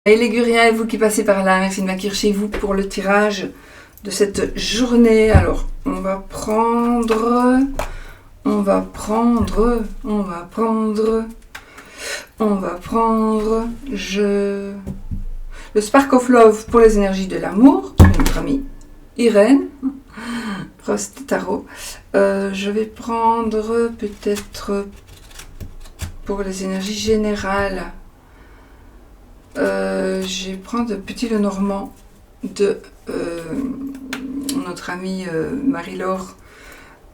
Et les Guriens et vous qui passez par là, merci de m'accueillir chez vous pour le tirage de cette journée. Alors, on va prendre le Spark of Love pour les énergies de l'amour, notre amie Irène, Prost Tarot. Je vais prendre peut-être pour les énergies générales. Je vais prendre Petit Lenormand de notre amie Marie-Laure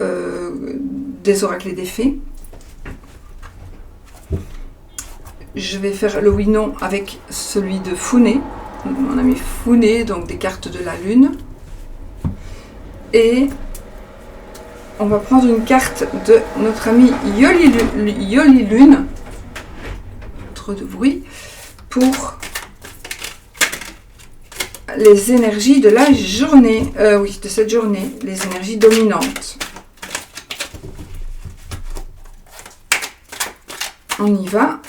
des Oracles et des Fées. Je vais faire le oui-non avec celui de Founé, mon ami Founé, donc des cartes de la Lune. Et on va prendre une carte de notre ami Yoli Lune, trop de bruit, pour les énergies de la journée, de cette journée, les énergies dominantes. On y va.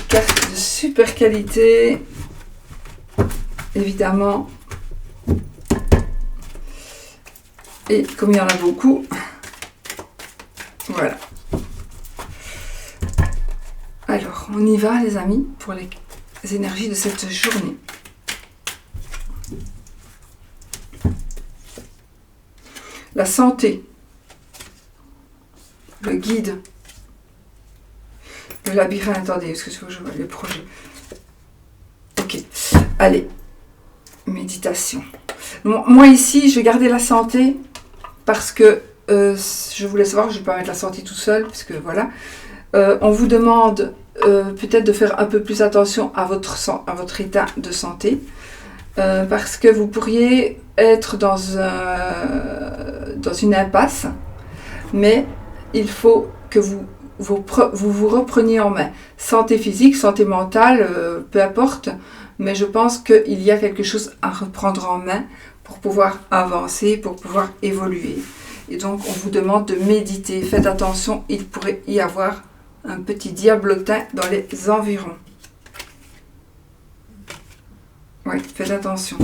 Carte de super qualité, évidemment. Et comme il y en a beaucoup, voilà. Alors, on y va les amis pour les énergies de cette journée. La santé, le guide, le labyrinthe, attendez, est-ce que je vois le projet? Ok, allez, méditation. Moi ici, je vais garder la santé parce que je voulais savoir, je ne vais pas mettre la santé tout seul, parce que voilà, on vous demande peut-être de faire un peu plus attention à votre état de santé, parce que vous pourriez être dans une impasse, mais il faut que vous repreniez en main. Santé physique, santé mentale, peu importe, mais je pense qu'il y a quelque chose à reprendre en main pour pouvoir avancer, pour pouvoir évoluer. Et donc, on vous demande de méditer. Faites attention, il pourrait y avoir un petit diablotin dans les environs. Oui, faites attention.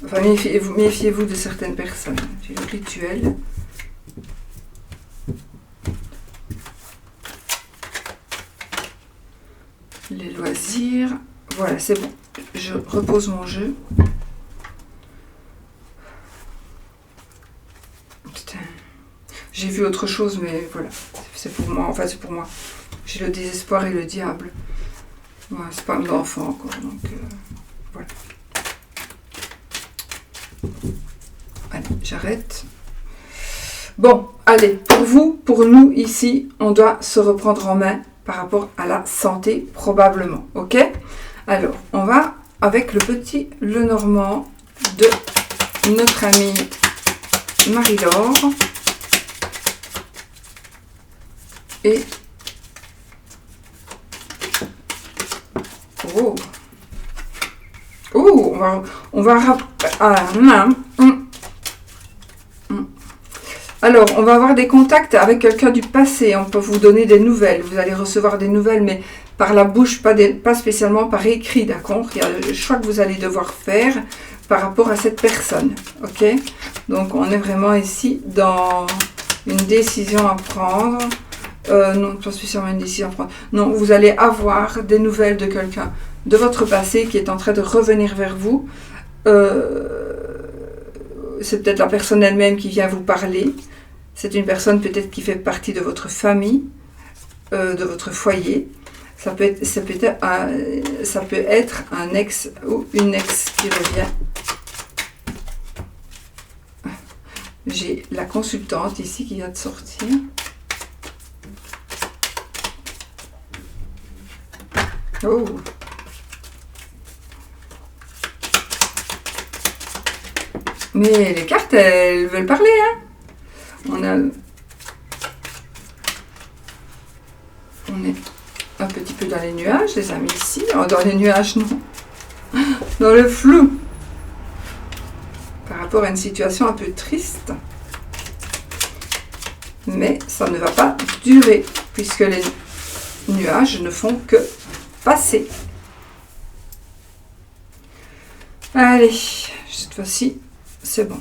Enfin, méfiez-vous de certaines personnes. J'ai le rituel. Les loisirs. Voilà, c'est bon. Je repose mon jeu. Putain. J'ai vu autre chose, mais voilà. C'est pour moi. Enfin, c'est pour moi. J'ai le désespoir et le diable. Ouais, c'est pas un enfant encore. Donc, voilà. Allez, j'arrête. Bon, allez. Pour vous, pour nous, ici, on doit se reprendre en main par rapport à la santé, probablement. Ok? Alors, on va avec le Petit Lenormand de notre amie Marie-Laure. Et... oh! Oh! Alors, on va avoir des contacts avec quelqu'un du passé. On peut vous donner des nouvelles. Vous allez recevoir des nouvelles, mais par la bouche, pas spécialement par écrit, d'accord? Il y a le choix que vous allez devoir faire par rapport à cette personne, ok? Donc, on est vraiment ici dans une décision à prendre. Non, pas spécialement une décision à prendre. Non, vous allez avoir des nouvelles de quelqu'un de votre passé qui est en train de revenir vers vous. C'est peut-être la personne elle-même qui vient vous parler. C'est une personne peut-être qui fait partie de votre famille, de votre foyer. Ça peut être un ex ou une ex qui revient. J'ai la consultante ici qui vient de sortir. Oh! Mais les cartes, elles veulent parler, hein? On est un petit peu dans les nuages, les amis, ici. Oh, dans les nuages, non. Dans le flou. Par rapport à une situation un peu triste. Mais ça ne va pas durer, puisque les nuages ne font que passer. Allez, cette fois-ci, c'est bon.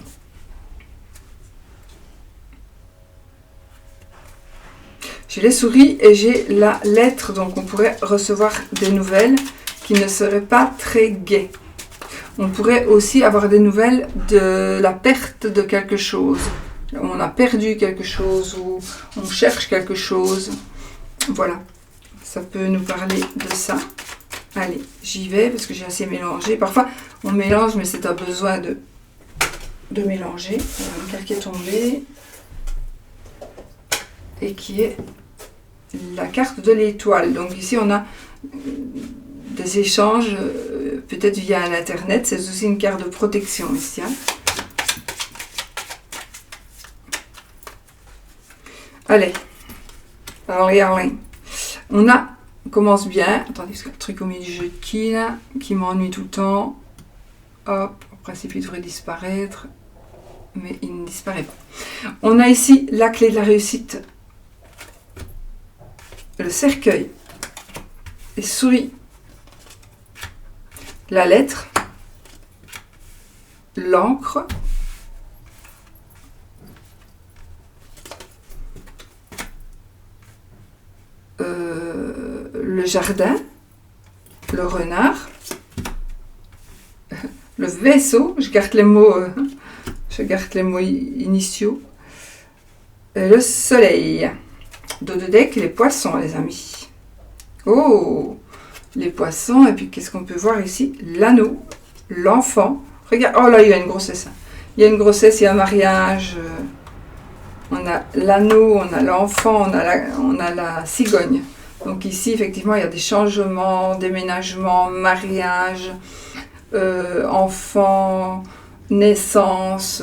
J'ai les souris et j'ai la lettre, donc on pourrait recevoir des nouvelles qui ne seraient pas très gaies. On pourrait aussi avoir des nouvelles de la perte de quelque chose. On a perdu quelque chose ou on cherche quelque chose. Voilà, ça peut nous parler de ça. Allez, j'y vais parce que j'ai assez mélangé. Parfois, on mélange, mais c'est un besoin de mélanger. Voilà, une carte qui est tombée et qui est la carte de l'étoile. Donc ici, on a des échanges, peut-être via Internet. C'est aussi une carte de protection ici. Hein. Allez, alors regardez. On commence bien. Attendez, parce qu'il y a le truc au milieu du jeu de qui, là, qui m'ennuie tout le temps. Hop, en principe, il devrait disparaître. Mais il ne disparaît pas. On a ici la clé de la réussite. Le cercueil, les souris, la lettre, l'encre, le jardin, le renard, le vaisseau, je garde les mots initiaux, et le soleil. Dos de deck, les poissons, les amis. Oh, les poissons. Et puis, qu'est-ce qu'on peut voir ici? L'anneau, l'enfant. Regarde, oh là, il y a une grossesse. Il y a une grossesse, il y a un mariage. On a l'anneau, on a l'enfant, on a la cigogne. Donc ici, effectivement, il y a des changements, déménagements, mariage, enfant, naissance,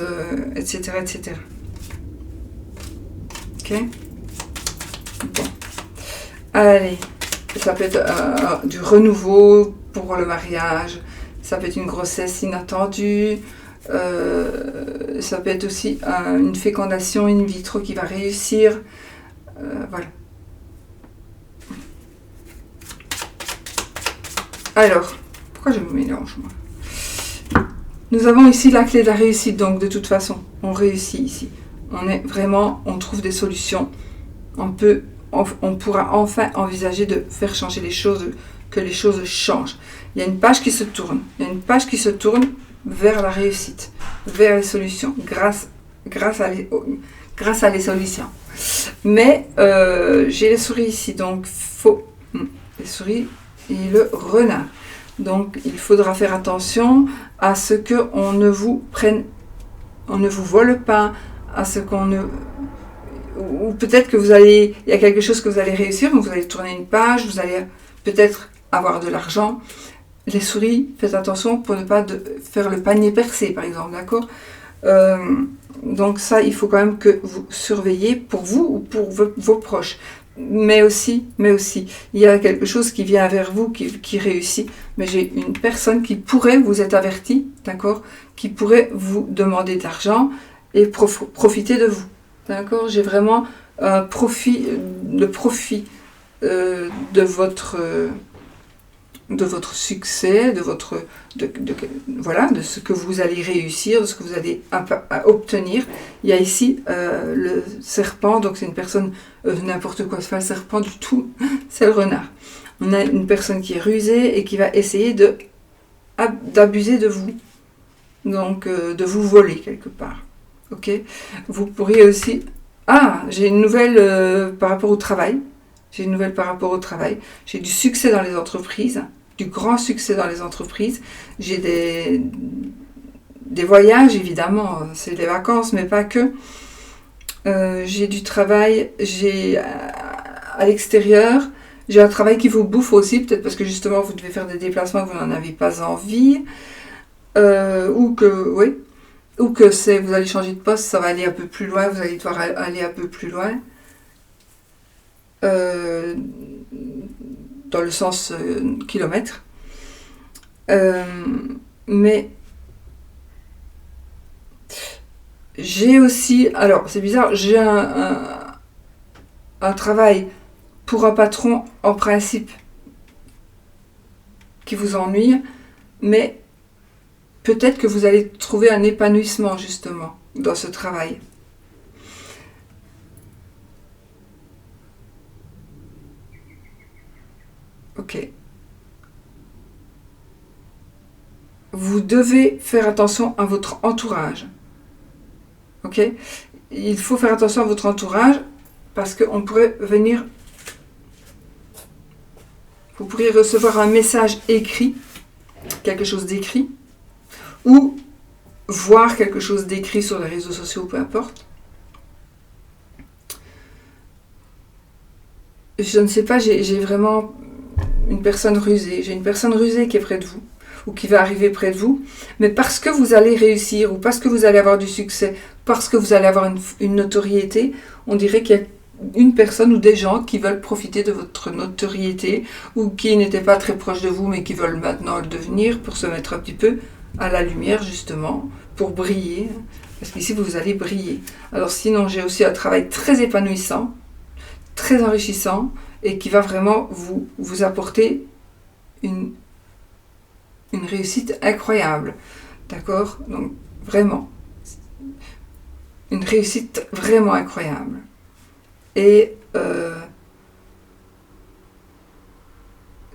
etc., etc. Ok? Bon. Allez, ça peut être du renouveau pour le mariage, ça peut être une grossesse inattendue, ça peut être aussi une fécondation in vitro qui va réussir. Voilà. Alors, pourquoi je me mélange moi? Nous avons ici la clé de la réussite, donc de toute façon, on réussit ici. On trouve des solutions. On pourra enfin envisager de faire changer les choses, que les choses changent. Il y a une page qui se tourne. Il y a une page qui se tourne vers la réussite, vers les solutions, grâce à les solutions. Mais j'ai les souris ici, donc les souris et le renard. Donc il faudra faire attention à ce qu'on ne vous prenne, on ne vous vole pas, à ce qu'on ne... Ou peut-être que il y a quelque chose que vous allez réussir, donc vous allez tourner une page, vous allez peut-être avoir de l'argent. Les souris, faites attention pour ne pas faire le panier percé, par exemple, d'accord? Donc ça, il faut quand même que vous surveillez pour vous ou pour vos proches. Mais aussi, il y a quelque chose qui vient vers vous, qui réussit. Mais j'ai une personne qui pourrait vous être avertie, d'accord? Qui pourrait vous demander de l'argent et profiter de vous. D'accord, j'ai vraiment le profit de votre succès, voilà, de ce que vous allez réussir, de ce que vous allez obtenir. Il y a ici le serpent, donc c'est une personne, n'importe quoi, c'est pas le serpent du tout, c'est le renard. On a une personne qui est rusée et qui va essayer d'abuser de vous, donc de vous voler quelque part. Ok, vous pourriez aussi... Ah, j'ai une nouvelle par rapport au travail. J'ai du succès dans les entreprises, du grand succès dans les entreprises. J'ai des voyages, évidemment, c'est des vacances, mais pas que. J'ai du travail, j'ai à l'extérieur. J'ai un travail qui vous bouffe aussi, peut-être parce que justement vous devez faire des déplacements que vous n'en avez pas envie. Ou que vous allez changer de poste, ça va aller un peu plus loin, vous allez devoir aller un peu plus loin. dans le sens kilomètre. Mais j'ai aussi, alors c'est bizarre, j'ai un travail pour un patron en principe qui vous ennuie, mais peut-être que vous allez trouver un épanouissement justement dans ce travail. Ok. Vous devez faire attention à votre entourage. Ok? Il faut faire attention à votre entourage parce qu'on pourrait venir... Vous pourriez recevoir un message écrit, quelque chose d'écrit, ou voir quelque chose d'écrit sur les réseaux sociaux, peu importe. Je ne sais pas, j'ai vraiment une personne rusée. J'ai une personne rusée qui est près de vous, ou qui va arriver près de vous, mais parce que vous allez réussir, ou parce que vous allez avoir du succès, parce que vous allez avoir une notoriété, on dirait qu'il y a une personne ou des gens qui veulent profiter de votre notoriété, ou qui n'étaient pas très proches de vous, mais qui veulent maintenant le devenir, pour se mettre un petit peu à la lumière, justement, pour briller, parce qu'ici, vous allez briller. Alors sinon, j'ai aussi un travail très épanouissant, très enrichissant, et qui va vraiment vous apporter une réussite incroyable. D'accord? Donc, vraiment. Une réussite vraiment incroyable. Et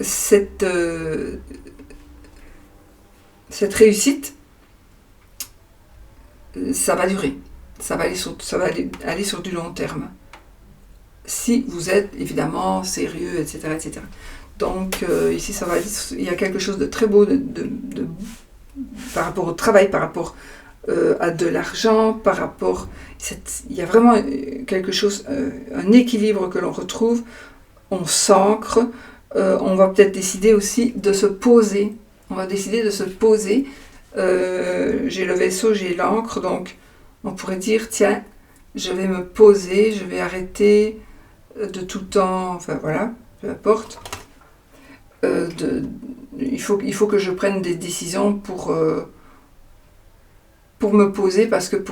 cette réussite, ça va durer. Ça va aller sur du long terme. Si vous êtes évidemment sérieux, etc. etc. Donc ici, il y a quelque chose de très beau par rapport au travail, par rapport à de l'argent, par rapport... il y a vraiment quelque chose, un équilibre que l'on retrouve, on s'ancre, on va peut-être décider aussi de se poser, j'ai le vaisseau, j'ai l'ancre, donc on pourrait dire, tiens, je vais me poser, je vais arrêter de tout le temps, enfin voilà, peu importe, il faut que je prenne des décisions pour me poser, parce que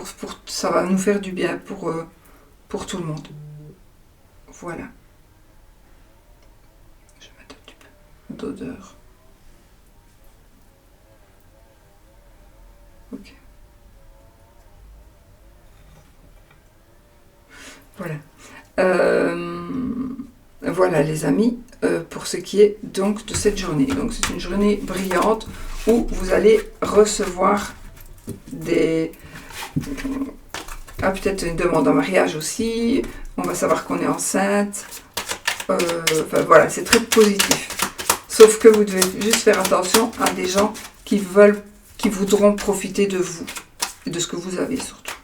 ça va nous faire du bien pour tout le monde. Voilà. Je vais mettre un petit peu d'odeur. Ok. Voilà. Voilà les amis, pour ce qui est donc de cette journée. Donc c'est une journée brillante où vous allez recevoir peut-être une demande en mariage aussi, on va savoir qu'on est enceinte, enfin voilà, c'est très positif. Sauf que vous devez juste faire attention à des gens qui voudront profiter de vous, et de ce que vous avez surtout.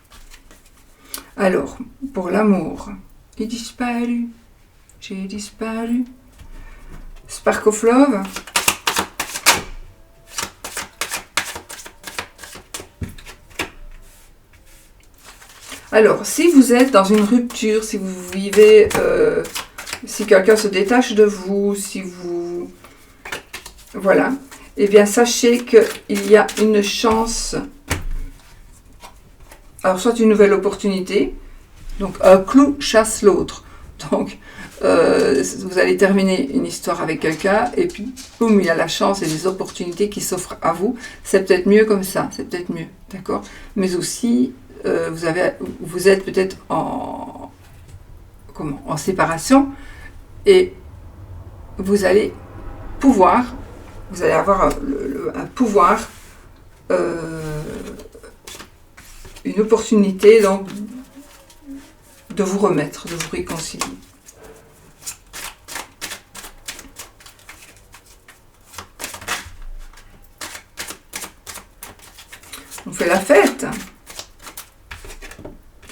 Alors, pour l'amour, j'ai disparu. Spark of Love. Alors, si vous êtes dans une rupture, si vous vivez, si quelqu'un se détache de vous, si vous... Voilà. Eh bien, sachez qu'il y a une chance... Alors, soit une nouvelle opportunité. Donc, un clou chasse l'autre. Donc, vous allez terminer une histoire avec quelqu'un et puis, boum, il y a la chance et des opportunités qui s'offrent à vous. C'est peut-être mieux comme ça, c'est peut-être mieux, d'accord? Mais aussi, vous êtes peut-être en séparation et vous allez avoir un pouvoir, une opportunité donc de vous remettre, de vous réconcilier. On fait la fête.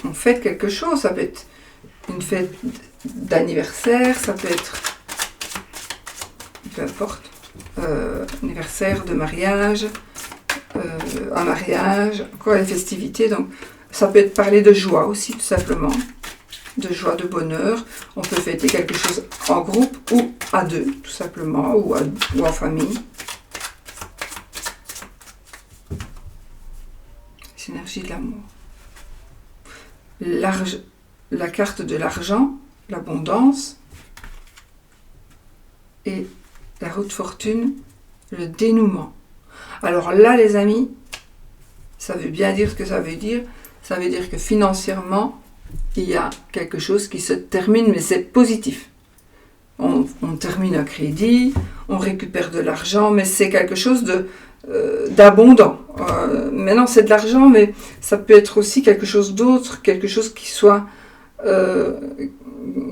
On fête quelque chose. Ça peut être une fête d'anniversaire, ça peut être, peu importe, anniversaire, de mariage, un mariage, encore les festivités. Donc, ça peut être parler de joie aussi, tout simplement. de joie, de bonheur. On peut fêter quelque chose en groupe ou à deux, tout simplement, ou en famille. Énergie de l'amour. La carte de l'argent, l'abondance et la roue de fortune, le dénouement. Alors là, les amis, ça veut bien dire ce que ça veut dire. Ça veut dire que financièrement, il y a quelque chose qui se termine, mais c'est positif. On termine un crédit, on récupère de l'argent, mais c'est quelque chose d'abondant. Maintenant, c'est de l'argent, mais ça peut être aussi quelque chose d'autre, quelque chose qui soit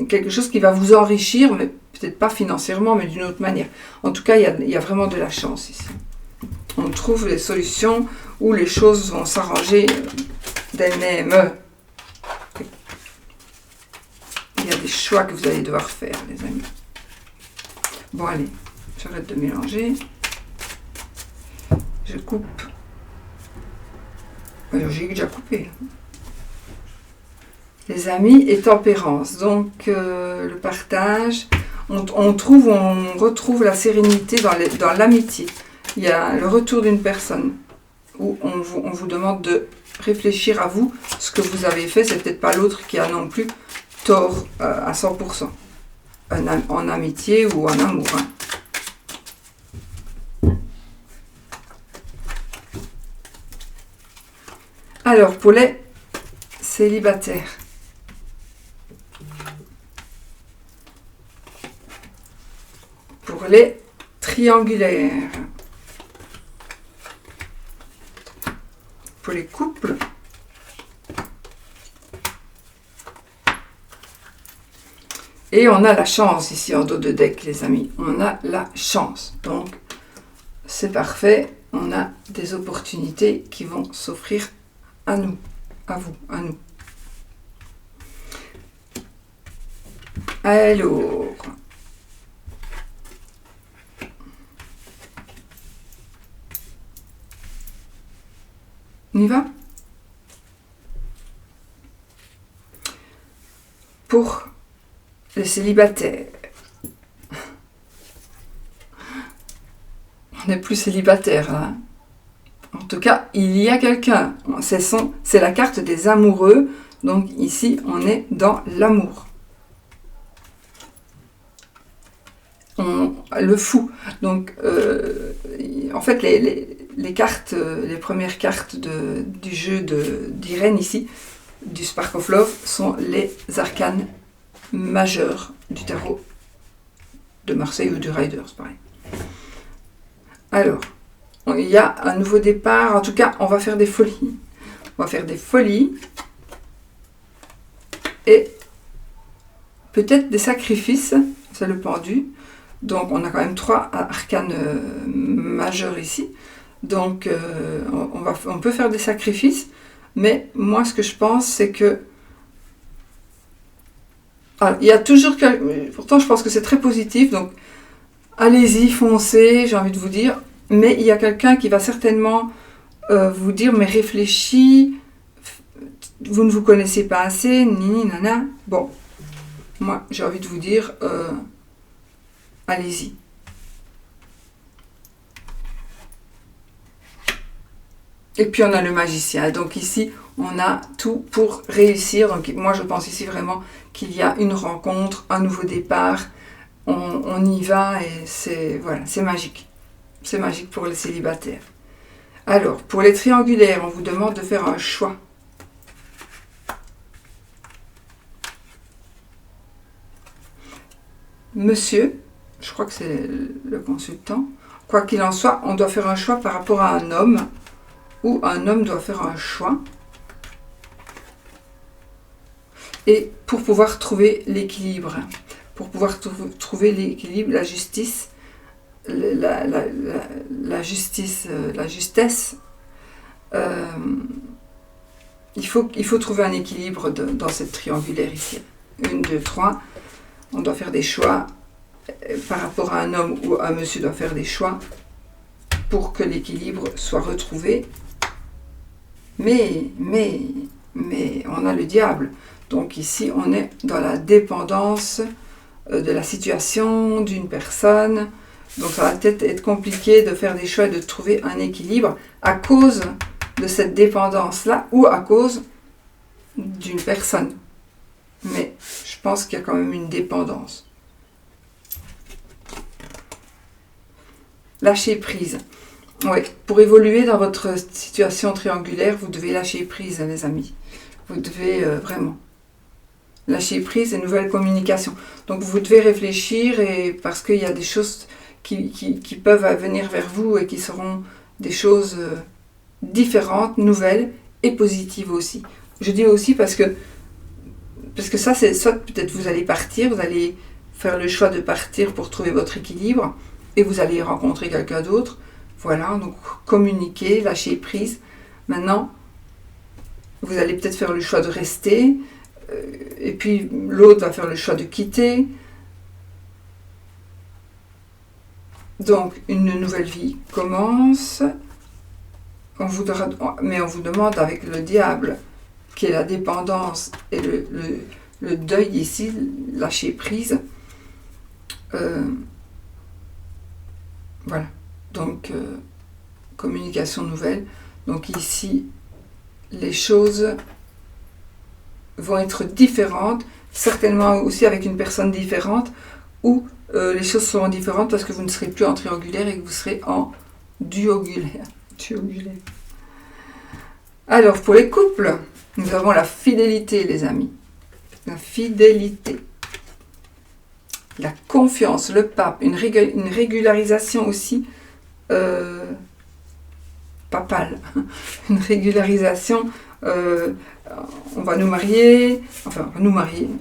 quelque chose qui va vous enrichir, mais peut-être pas financièrement, mais d'une autre manière. En tout cas, il y a vraiment de la chance ici. On trouve les solutions où les choses vont s'arranger d'elles-mêmes. Il y a des choix que vous allez devoir faire, les amis. Bon, allez, j'arrête de mélanger. Je coupe. Alors, j'ai déjà coupé. Les amis et tempérance. Donc, le partage. On retrouve la sérénité dans l'amitié. Il y a le retour d'une personne où on vous demande de réfléchir à vous. Ce que vous avez fait, c'est peut-être pas l'autre qui a non plus tort à 100%. En amitié ou en amour. Alors, pour les célibataires. Pour les triangulaires. Pour les couples. Et on a la chance ici en dos de deck, les amis. On a la chance. Donc, c'est parfait. On a des opportunités qui vont s'offrir à nous, à vous, à nous. Alors, on y va? Pour les célibataires. On n'est plus célibataire, hein. En tout cas, il y a quelqu'un. C'est la carte des amoureux. Donc ici, on est dans l'amour. Le fou. Donc, en fait, les cartes, les premières cartes du jeu d'Irène ici, du Spark of Love, sont les arcanes majeurs du tarot de Marseille ou du Rider, c'est pareil. Alors, il y a un nouveau départ. En tout cas, on va faire des folies. On va faire des folies. Et peut-être des sacrifices. C'est le pendu. Donc, on a quand même 3 arcanes majeurs ici. Donc, on peut faire des sacrifices. Mais moi, ce que je pense, c'est que... Alors, il y a toujours... Pourtant, je pense que c'est très positif. Donc, allez-y, foncez, j'ai envie de vous dire. Mais il y a quelqu'un qui va certainement vous dire, mais réfléchis, vous ne vous connaissez pas assez, nini, nana. Bon, moi, j'ai envie de vous dire, allez-y. Et puis, on a le magicien. Donc ici, on a tout pour réussir. Donc, moi, je pense ici vraiment qu'il y a une rencontre, un nouveau départ. On y va et c'est magique. C'est magique pour les célibataires. Alors, pour les triangulaires, on vous demande de faire un choix. Monsieur, je crois que c'est le consultant, quoi qu'il en soit, on doit faire un choix par rapport à un homme, ou un homme doit faire un choix. Et pour pouvoir trouver l'équilibre, pour pouvoir trouver l'équilibre, la justice, la justesse, il faut trouver un équilibre dans cette triangulaire ici. 1, 2, 3. On doit faire des choix par rapport à un homme ou un monsieur doit faire des choix pour que l'équilibre soit retrouvé. Mais mais on a le diable. Donc ici, on est dans la dépendance de la situation, d'une personne. Donc ça va peut-être être compliqué de faire des choix et de trouver un équilibre à cause de cette dépendance-là ou à cause d'une personne. Mais je pense qu'il y a quand même une dépendance. Lâcher prise. Oui, pour évoluer dans votre situation triangulaire, vous devez lâcher prise, les amis. Vous devez vraiment lâcher prise et nouvelle communication. Donc vous devez réfléchir parce qu'il y a des choses qui peuvent venir vers vous et qui seront des choses différentes, nouvelles et positives aussi. Je dis aussi parce que ça, c'est soit peut-être vous allez partir, vous allez faire le choix de partir pour trouver votre équilibre et vous allez rencontrer quelqu'un d'autre. Voilà, donc communiquer, lâcher prise. Maintenant, vous allez peut-être faire le choix de rester et puis l'autre va faire le choix de quitter. Donc, une nouvelle vie commence. Mais on vous demande avec le diable, qui est la dépendance et le deuil ici, lâcher prise. Voilà. Donc, communication nouvelle. Donc ici, les choses vont être différentes, certainement aussi avec une personne différente, ou les choses seront différentes parce que vous ne serez plus en triangulaire et que vous serez en duogulaire. Alors, pour les couples, nous avons la fidélité, les amis. La fidélité. La confiance, le pape, une régularisation aussi papale. Une régularisation, on va nous marier,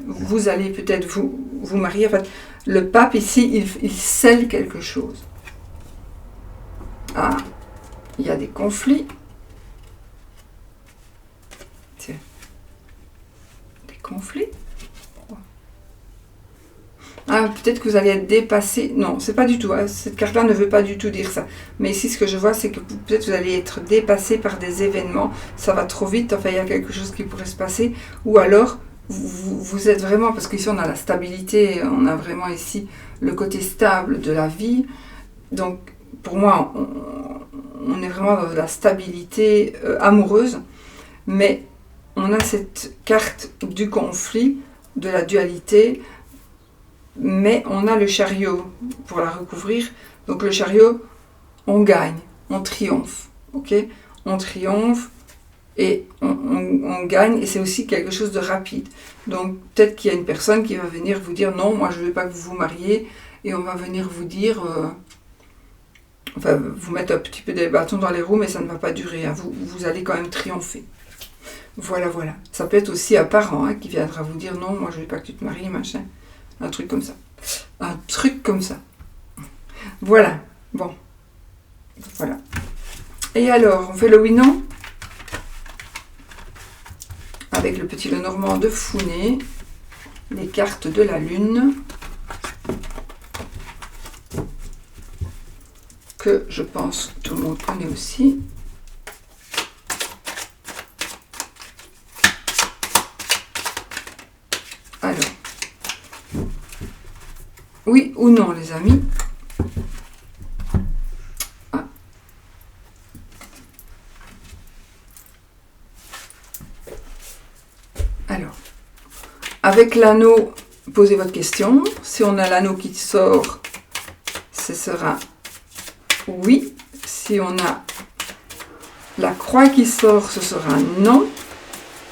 vous allez peut-être vous marier. En fait, le pape ici, il scelle quelque chose. Ah, il y a des conflits. Tiens. Des conflits. Ah, peut-être que vous allez être dépassé. Non, c'est pas du tout. Hein. Cette carte-là ne veut pas du tout dire ça. Mais ici, ce que je vois, c'est que peut-être vous allez être dépassé par des événements. Ça va trop vite. Enfin, il y a quelque chose qui pourrait se passer. Ou alors, vous êtes vraiment... Parce qu'ici, on a la stabilité. On a vraiment ici le côté stable de la vie. Donc, pour moi, on est vraiment dans la stabilité amoureuse. Mais on a cette carte du conflit, de la dualité... Mais on a le chariot pour la recouvrir. Donc le chariot, on gagne, on triomphe. Ok, on triomphe et on gagne. Et c'est aussi quelque chose de rapide. Donc peut-être qu'il y a une personne qui va venir vous dire non, moi je ne veux pas que vous vous mariez. Et on va venir vous dire, vous mettre un petit peu des bâtons dans les roues, mais ça ne va pas durer. Hein. Vous allez quand même triompher. Voilà. Ça peut être aussi un parent qui viendra vous dire non, moi je ne veux pas que tu te maries, machin. Un truc comme ça. Voilà. Bon. Voilà. Et alors, on fait le oui-non avec le petit Lenormand de Founé, les cartes de la Lune, que je pense que tout le monde connaît aussi. Alors. Oui ou non, les amis. Ah. Alors, avec l'anneau, posez votre question. Si on a l'anneau qui sort, ce sera oui. Si on a la croix qui sort, ce sera non.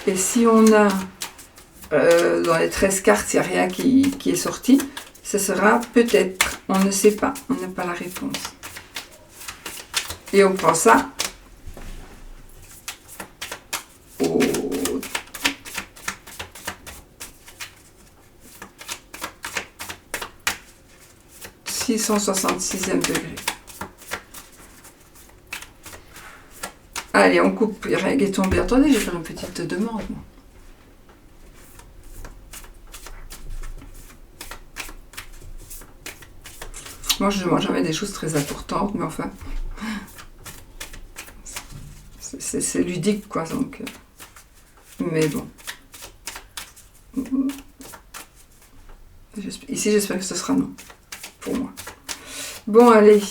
Et si on a dans les 13 cartes, il n'y a rien qui est sorti, ce sera peut-être, on ne sait pas, on n'a pas la réponse. Et on prend ça au 666e degré. Allez, on coupe, il y a rien qui est tombé. Attendez, je vais faire une petite demande. Moi, je ne demande jamais des choses très importantes, mais enfin, c'est ludique, quoi. Donc, Mais bon. Ici, j'espère que ce sera non. Pour moi. Bon, allez.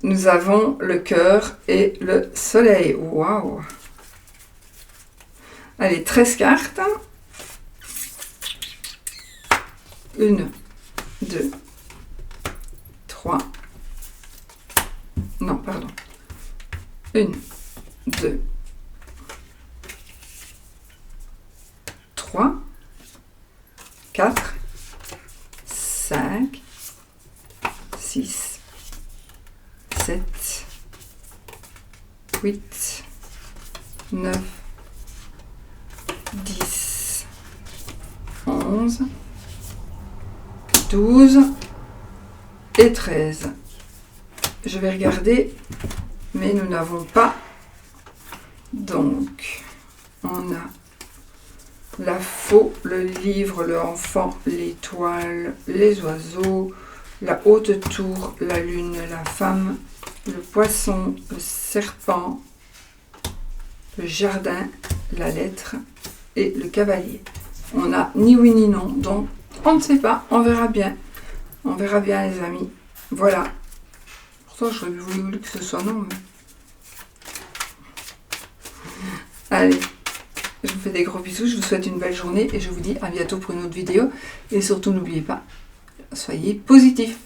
Nous avons le cœur et le soleil. Waouh! Allez, 13 cartes. 1, 2, 3. Non, pardon. 1, 2, 3, 4, 5, 6, 7, 8, 9, 10, 11, 12 et 13. Je vais regarder, mais nous n'avons pas. Donc, on a la faux, le livre, le enfant, l'étoile, les oiseaux, la haute tour, la lune, la femme, le poisson, le serpent, le jardin, la lettre et le cavalier. On n'a ni oui ni non, donc on ne sait pas, on verra bien. On verra bien les amis. Voilà. Pourtant j'aurais voulu que ce soit non. Mais... Allez, je vous fais des gros bisous, je vous souhaite une belle journée et je vous dis à bientôt pour une autre vidéo. Et surtout n'oubliez pas, soyez positifs.